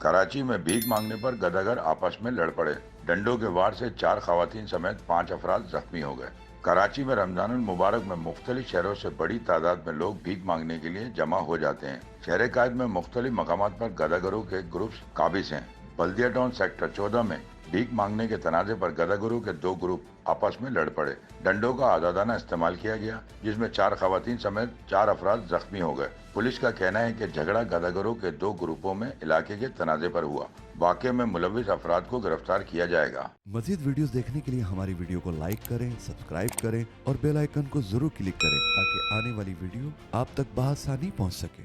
कराची में भीख मांगने पर गदागर आपस में लड़ पड़े। डंडों के वार से 4 खवातीन समेत 5 अफराद जख्मी हो गए। कराची में रमजानुल मुबारक में मुख्तलिफ शहरों से बड़ी तादाद में लोग भीख मांगने के लिए जमा हो जाते हैं। शहर कायद में मुख्तलिफ मकामात पर गदागरों के ग्रुप्स काबिज हैं। बल्दिया टाउन सेक्टर 14 में भीख मांगने के तनाजे पर गदागरों के 2 ग्रुप आपस में लड़ पड़े। डंडों का आजादाना इस्तेमाल किया गया, जिसमें 4 खवातीन समेत 4 अफराद जख्मी हो गए। पुलिस का कहना है कि झगड़ा गदागरों के 2 ग्रुपों में इलाके के तनाजे पर हुआ। वाक़े में मुलविस अफराद को गिरफ्तार किया जाएगा। मजीद वीडियोस देखने के लिए हमारी वीडियो को लाइक करें, सब्सक्राइब करें और बेल आइकन को जरूर क्लिक करें ताकि आने वाली वीडियो आप तक बआसानी पहुंच सके।